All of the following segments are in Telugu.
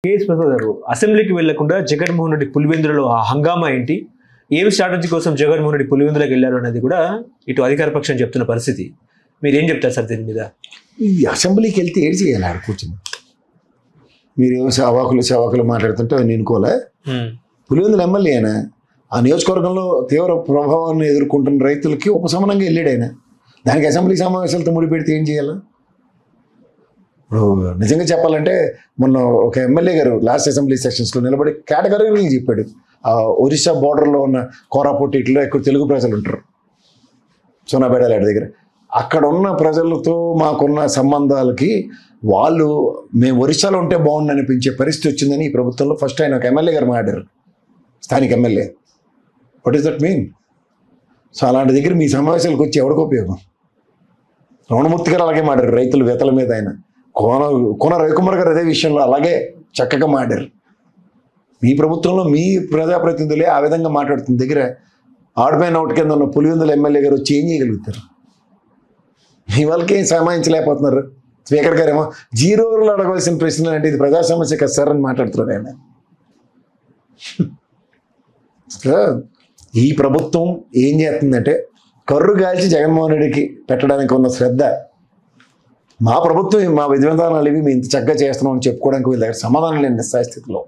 కేఎస్ ప్రసాద్ గారు అసెంబ్లీకి వెళ్లకుండా జగన్మోహన్ రెడ్డి పులివెందులలో ఆ హంగామా ఏంటి, ఏం స్ట్రాటజీ కోసం జగన్మోహన్ రెడ్డి పులివెందులకు వెళ్ళారు అనేది కూడా ఇటు అధికార పక్షం చెప్తున్న పరిస్థితి. మీరు ఏం చెప్తారు సార్ దీని మీద? ఈ అసెంబ్లీకి వెళ్తే ఏడు చేయాలి ఆడ కూర్చుని. మీరు సేవాకులు మాట్లాడుతుంటే నేను ఎన్నుకోలే. పులివెందుల ఎమ్మెల్యే ఆయన ఆ నియోజకవర్గంలో తీవ్ర ప్రభావాన్ని ఎదుర్కొంటున్న రైతులకి ఉపశమనంగా వెళ్ళాడు ఆయన. దానికి అసెంబ్లీ సమావేశాలతో ముడిపెడితే ఏం చేయాలి? ఇప్పుడు నిజంగా చెప్పాలంటే మొన్న ఒక ఎమ్మెల్యే గారు లాస్ట్ అసెంబ్లీ సెషన్స్లో నిలబడి కేటగిరీగా చెప్పాడు. ఒరిస్సా బోర్డర్లో ఉన్న కోరాపుట్ ఇట్లో ఎక్కువ తెలుగు ప్రజలు ఉంటారు, సోనాబేడలాడి దగ్గర. అక్కడ ఉన్న ప్రజలతో మాకున్న సంబంధాలకి వాళ్ళు మేము ఒరిస్సాలో ఉంటే బాగుండు అనిపించే పరిస్థితి వచ్చిందని ఈ ప్రభుత్వంలో ఫస్ట్ ఆయన ఒక ఎమ్మెల్యే గారు మాట్లాడారు, స్థానిక MLA. What is that mean? So అలాంటి దగ్గర మీ సమావేశాలకు వచ్చి ఎవరికి ఉపయోగం? రమణమూర్తి గారు అలాగే మాట్లాడారు రైతుల వేతల మీద. ఆయన కోన రవికుమార్ గారు అదే విషయంలో అలాగే చక్కగా మాట్లాడారు. మీ ప్రభుత్వంలో మీ ప్రజాప్రతినిధులే ఆ విధంగా మాట్లాడుతున్న దగ్గర ఆడిపోయిన అవుట్ కింద ఉన్న పులివెందుల ఎమ్మెల్యే గారు వచ్చి ఏం చేయగలుగుతారు? మీ వాళ్ళకి ఏం సమాయించలేకపోతున్నారు. స్పీకర్ గారేమో జీరోలో అడగవలసిన ప్రశ్నలు అంటే ఇది ప్రజా సమస్య కదా సార్ అని మాట్లాడుతున్నారు ఆయన. ఈ ప్రభుత్వం ఏం చేస్తుందంటే కర్రు కాల్చి జగన్మోహన్ రెడ్డికి పెట్టడానికి ఉన్న శ్రద్ధ, మా ప్రభుత్వం మా విధి విధానాలు ఇవి మేము ఇంత చక్కగా చేస్తున్నాం అని చెప్పుకోవడానికి వీళ్ళ దగ్గర సమాధానం లేని స్థితిలో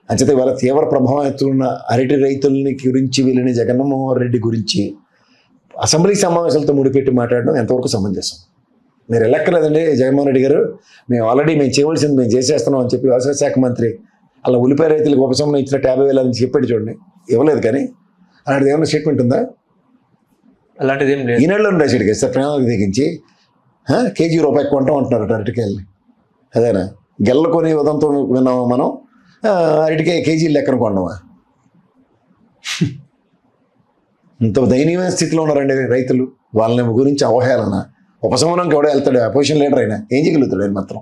అంచేత ఇవాళ తీవ్ర ప్రభావం ఎత్తున్న అరటి రైతులని గురించి వీళ్ళని జగన్మోహన్ రెడ్డి గురించి అసెంబ్లీ సమావేశాలతో ముడిపెట్టి మాట్లాడడం ఎంతవరకు సమంజసం? మీరు వెళ్ళక్కర్లేదండి జగన్మోహన్ రెడ్డి గారు, మేము చేయవలసింది మేము చేసేస్తున్నాం అని చెప్పి వ్యవసాయ శాఖ మంత్రి అలా ఉల్లిపాయ రైతులకు ఉపశమనం ఇచ్చిన 50,000 అని చెప్పాడు చూడండి. ఇవ్వలేదు. కానీ అలాంటిది ఏమైనా స్టేట్మెంట్ ఉందా? అలాంటిది ఏం లేదు. ఈ నెలలో ఉండే సైడ్కి సార్ ప్రణాళిక దిగించి కేజీ రూపాయికి కొంటాం అంటున్నారు అరటికాయల్ని. అదేనా గెల్లకొని ఉదంతో విన్నామా మనం? అరటికాయ కేజీలు లెక్కన కొన్నామా? ఇంత దయనీయమైన స్థితిలో ఉన్నారండి రైతులు. వాళ్ళని గురించి అవహేళన. ఉపశమనంకి ఎవడో వెళ్తాడు, అపోజిషన్ లీడర్ అయినా ఏం చేయగలుగుతాడు? ఆయన మాత్రం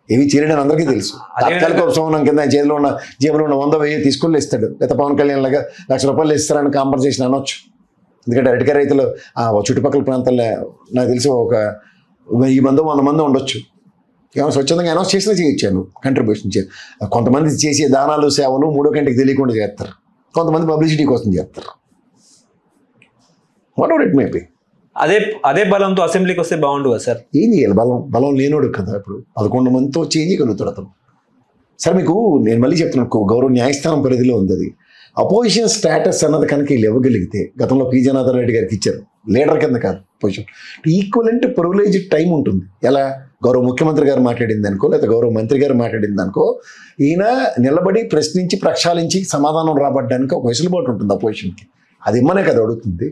ఏవి చేయలేని అందరికీ తెలుసు. తాత్కాలిక ఉపశమనం కింద జైల్లో ఉన్న జేబులో ఉన్న 100,000 తీసుకుని ఇస్తాడు. లేదా పవన్ కళ్యాణ్ లాగా ₹1,00,000 ఇస్తారని కాంపన్సేషన్ అనొచ్చు. ఎందుకంటే అరటికాయ రైతులు ఆ చుట్టుపక్కల ప్రాంతాల్లో నాకు తెలిసి ఒక 1000 మంది 100 మంది ఉండొచ్చు. ఏమైనా స్వచ్ఛందంగా అనౌన్స్ చేసినా చేయొచ్చాను కంట్రిబ్యూషన్ చేయాలి. కొంతమంది చేసే దానాలు సేవలు 3వ గంటకి తెలియకుండా చేస్తారు, కొంతమంది పబ్లిసిటీ కోసం చేస్తారు. What ever it may be. అదే బలంతో అసెంబ్లీకి వస్తే బాగుండు కదా సార్? ఏం చేయాలి? బలం లేనోడు కదా. ఇప్పుడు 11 మందితో వచ్చి ఏం చేయగలుగుతాడు అతను? సార్ మీకు నేను మళ్ళీ చెప్తున్నాను, గౌరవ న్యాయస్థానం పరిధిలో ఉంది అది. అపోజిషన్ స్టేటస్ అన్నది కనుక వీళ్ళు ఇవ్వగలిగితే, గతంలో పి జనార్దన్ రెడ్డి గారికి ఇచ్చారు, లీడర్ కింద కాదు పొజిషన్, ఈక్వలెంట్ ప్రివిలేజ్ టైం ఉంటుంది. ఎలా? గౌరవ ముఖ్యమంత్రి గారు మాట్లాడింది అనుకో, లేదా గౌరవ మంత్రి గారు మాట్లాడింది అనుకో, ఈయన నిలబడి ప్రశ్నించి ప్రక్షాళించి సమాధానం రాబడ్డానికి ఒక వెసులుబాటు ఉంటుంది అపోజిషన్కి. అది ఇమ్మనే కదా అడుగుతుంది.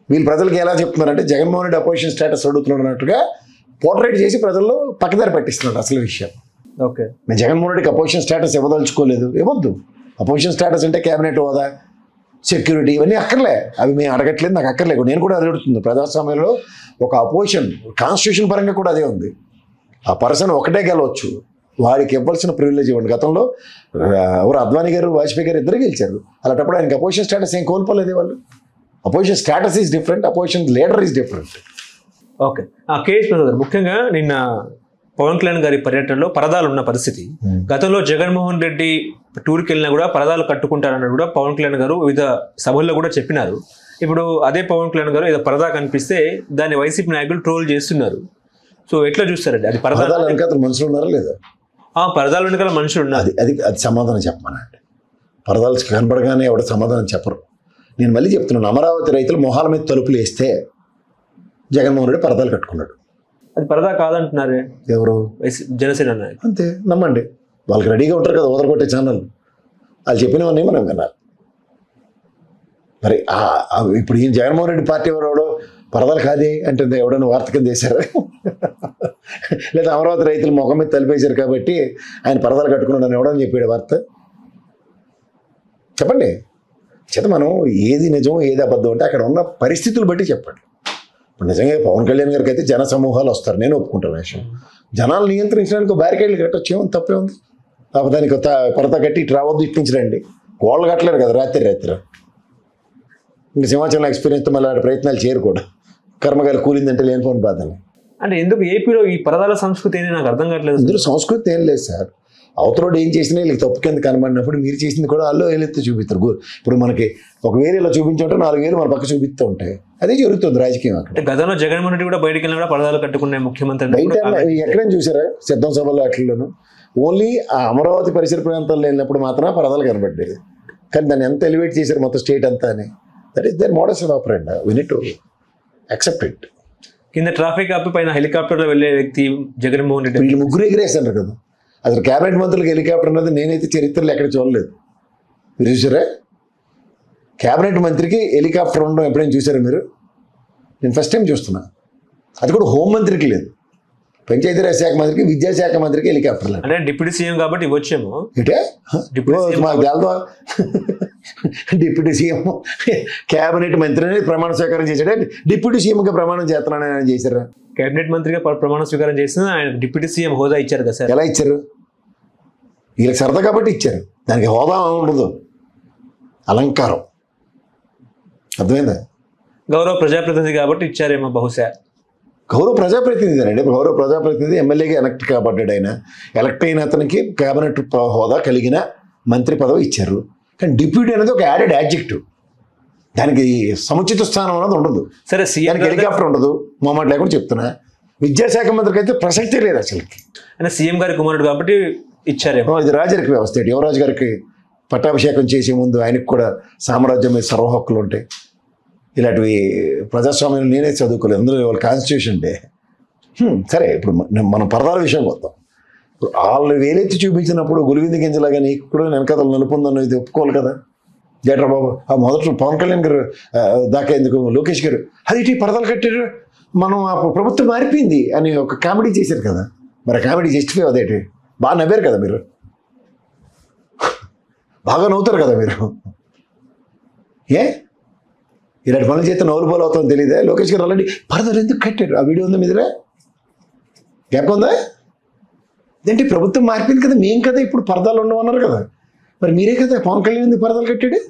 వీళ్ళు ప్రజలకి ఎలా చెప్తున్నారంటే జగన్మోహన్ రెడ్డి అపోజిషన్ స్టేటస్ అడుగుతున్నట్టుగా పోర్ట్రేట్ చేసి ప్రజల్లో పక్కదారి పట్టిస్తున్నాడు అసలు విషయం. ఓకే, మేము జగన్మోహన్ రెడ్డికి అపోజిషన్ స్టేటస్ ఇవ్వదలుచుకోలేదు, ఇవ్వద్దు. అపోజిషన్ స్టేటస్ అంటే క్యాబినెట్ హోదా, సెక్యూరిటీ ఇవన్నీ అక్కర్లే. అవి మేము అడగట్లేదు, నాకు అక్కర్లేదు. నేను కూడా అది అడుగుతుంది. ప్రజాస్వామ్యంలో ఒక అపోజిషన్ కాన్స్టిట్యూషన్ పరంగా కూడా అదే ఉంది. ఆ పర్సన్ ఒకటే గెలవచ్చు, వాడికి ఇవ్వాల్సిన ప్రివిలేజ్ ఇవ్వండి. గతంలో ఎవరు అద్వానీ గారు వాజ్పేయి గారు ఇద్దరు గెలిచారు. అలాంటప్పుడు ఆయనకి అపోజిషన్ స్టేటస్ ఏం కోల్పోలేదు. వాళ్ళు opposition status is different, opposition leader is different. Okay, KS Prasad గారు, ముఖ్యంగా నిన్న పవన్ కళ్యాణ్ గారి పర్యటనలో పరదాలు ఉన్న పరిస్థితి. గతంలో జగన్మోహన్ రెడ్డి టూర్కి వెళ్ళినా కూడా పరదాలు కట్టుకుంటారని కూడా పవన్ కళ్యాణ్ గారు వివిధ సభల్లో కూడా చెప్పినారు. ఇప్పుడు అదే పవన్ కళ్యాణ్ గారు ఏదో పరదా కనిపిస్తే దాన్ని వైసీపీ నాయకులు ట్రోల్ చేస్తున్నారు. సో ఎట్లా చూస్తారండి? అది పరదాలు వెనకాల మనుషులు ఉన్నారా లేదా? పరదాలు వెనకాల మనుషులు ఉన్నారు. అది సమాధానం చెప్పమనండి. పరదాలు కనపడగానే ఎవడ సమాధానం చెప్పరు. నేను మళ్ళీ చెప్తున్నాను, అమరావతి రైతులు మొహాల మీద తలుపులు వేస్తే జగన్మోహన్ రెడ్డి పరదాలు కట్టుకున్నాడు. అది పరదా కాదంటున్నారు ఎవరు? జనసేన నాయకులు. అంతే, నమ్మండి. వాళ్ళకి రెడీగా ఉంటారు కదా వదలగొట్టే ఛానల్. వాళ్ళు చెప్పినవన్నీ మనం వినాలి. మరి ఇప్పుడు ఈయన జగన్మోహన్ రెడ్డి పార్టీ ఎవడో పరదాలు కాదే అంటే ఎవడైనా వార్త కింద వేశారు, లేదా అమరావతి రైతులు మొఖం మీద తలిపేశారు కాబట్టి ఆయన పరదాలు కట్టుకున్నాడు అని ఎవడని చెప్పాడు వార్త? చెప్పండి. చేత మనం ఏది నిజం ఏది అబద్ధం అంటే అక్కడ ఉన్న పరిస్థితులు బట్టి చెప్పండి. ఇప్పుడు నిజంగా పవన్ కళ్యాణ్ గారికి అయితే జన సమూహాలు వస్తారు, నేను ఒప్పుకుంటాను విషయం. జనాలు నియంత్రించడానికి బ్యారికేడ్లు కట్టొచ్చు, ఏమో తప్పే ఉంది. దానికి పరద కట్టి ఇటు రావద్దు, ఇటు నుంచి రండి. గోళ్ళు కట్టలేరు కదా రాత్రి. ఇంకా సింహాచలం ఎక్స్పీరియన్స్తో మళ్ళీ ప్రయత్నాలు చేయరు కూడా. కర్మగారు కూలిందంటే లేనిపోని బాధని. అంటే ఎందుకు ఏపీలో ఈ పరదాల సంస్కృతి ఏంటి నాకు అర్థం కావట్లేదు. ఇందులో సంస్కృతి ఏం లేదు సార్. అవతలోడు ఏం చేసినా వీళ్ళకి తప్పు కింద కనబడినప్పుడు మీరు చేసింది కూడా వాళ్ళు వేలెత్తి చూపిస్తారు. ఇప్పుడు మనకి ఒక వేలు ఇలా చూపించుంటే 4 వేలు మన పక్క చూపిస్తూ ఉంటాయి. అదే జరుగుతుంది రాజకీయం అక్కడ. అంటే గతంలో జగన్మోహన్ రెడ్డి కూడా బయటికి వెళ్ళినా కూడా పరదాలు కట్టుకునే ముఖ్యమంత్రి అని బయట కూడా comment ఎక్కడైనా చూసారా సిద్ధం సభలో వాటిల్లోనూ? ఓన్లీ ఆ అమరావతి పరిసర ప్రాంతాల్లో వెళ్ళినప్పుడు మాత్రమే పరదాలు కనబడ్డాయి. కానీ దాన్ని ఎంత ఎలివేట్ చేశారు మొత్తం స్టేట్ అంతా అని. That is their models of operand. We need to accept it. కింద ట్రాఫిక్ ఆపి పైన హెలికాప్టర్లో వెళ్ళే వ్యక్తి జగన్మోహన్ రెడ్డి. వీళ్ళు ముగ్గురు ఎగిరేసారు కదా. అసలు క్యాబినెట్ మంత్రులకు హెలికాప్టర్ అన్నది నేనైతే చరిత్రలో ఎక్కడ చూడలేదు. మీరు చూసారా? క్యాబినెట్ మంత్రికి హెలికాప్టర్ ఉండడం ఎప్పుడైనా చూసారా మీరు? నేను ఫస్ట్ టైం చూస్తున్నా. అది కూడా హోంమంత్రికి లేదు, పంచాయతీరాజ్ శాఖ మంత్రికి, విద్యాశాఖ మంత్రికి హెలికాప్టర్ లేదు. అంటే డిప్యూటీ సీఎం కాబట్టి ఇవ్వచ్చేమో. అంటే డిప్యూటీ సీఎం మాకు తెలదా? డిప్యూటీ సీఎం క్యాబినెట్ మంత్రిని ప్రమాణ స్వీకారం చేశాడే, డిప్యూటీ సీఎంగా ప్రమాణం చేస్తున్నానని ఆయన చేశారా? కేబినెట్ మంత్రిగా ప్రమాణ స్వీకారం చేసిన ఆయన డిప్యూటీ సీఎం హోదా ఇచ్చారు కదా సార్. ఎలా ఇచ్చారు? వీళ్ళకి సరదా కాబట్టి ఇచ్చారు. దానికి హోదా ఉండదు, అలంకారం. అర్థమైందా? గౌరవ ప్రజాప్రతినిధి కాబట్టి ఇచ్చారేమో బహుశా. గౌరవ ప్రజాప్రతినిధి అండి. గౌరవ ప్రజాప్రతినిధి ఎమ్మెల్యేగా ఎలక్ట్ కాబడ్డాడు. ఆయన ఎలక్ట్ అయిన అతనికి క్యాబినెట్ హోదా కలిగిన మంత్రి పదవి ఇచ్చారు. కానీ డిప్యూటీ అనేది ఒక యాడెడ్ యాడ్జెక్టివ్. దానికి సముచిత స్థానం అనేది ఉండదు. సరే, సీఎం దానికి హెలికాప్టర్ ఉండదు. మొహమాట లేకుండా చెప్తున్నా. విద్యాశాఖ మంత్రికి అయితే ప్రసక్తే లేదు అసలుకి. అంటే సీఎం గారి కుమారుడు కాబట్టి ఇచ్చారేమో. ఇది రాజరిక వ్యవస్థ. యువరాజు గారికి పట్టాభిషేకం చేసే ముందు ఆయనకు కూడా సామ్రాజ్యం మీద సర్వ హక్కులు ఉంటాయి. ఇలాంటివి ప్రజాస్వామ్యం నేనే చదువుకోలేదు. అందులో వాళ్ళ కాన్స్టిట్యూషన్ డే. సరే, ఇప్పుడు మనం పరదాల విషయం వద్దాం. ఇప్పుడు వాళ్ళు వేలెత్తి చూపించినప్పుడు గులివింది గింజలాగా నీకు కూడా వెనకతలు నలుపుందన్న ఇది ఒప్పుకోవాలి కదా. జేట్రా బాబు, ఆ మొదట పవన్ కళ్యాణ్ గారు దాకా ఎందుకు లోకేష్ గారు అది ఇటు పరదాలు కట్టారు, మనం ఆ ప్రభుత్వం మారిపోయింది అని ఒక కామెడీ చేశారు కదా. మరి కామెడీ జస్టిఫై అదేంటి? బాగా నవ్వారు కదా మీరు, బాగా నవ్వుతారు కదా మీరు. ఇలాంటి పనులు చేస్తే నవ్వులు పోలు అవుతామని తెలియదా? లోకేష్ గారు ఆల్రెడీ పరదాలు ఎందుకు కట్టారు? ఆ వీడియో ఉందా మీ దగ్గర? గ్యాప్ ఉందా? ఏంటి ప్రభుత్వం మారిపోయింది కదా, మేం కదా ఇప్పుడు పరదాలు ఉండమన్నారు కదా. మరి మీరే కదా పవన్ కళ్యాణ్ ఎందుకు పరదాలు కట్టాడు?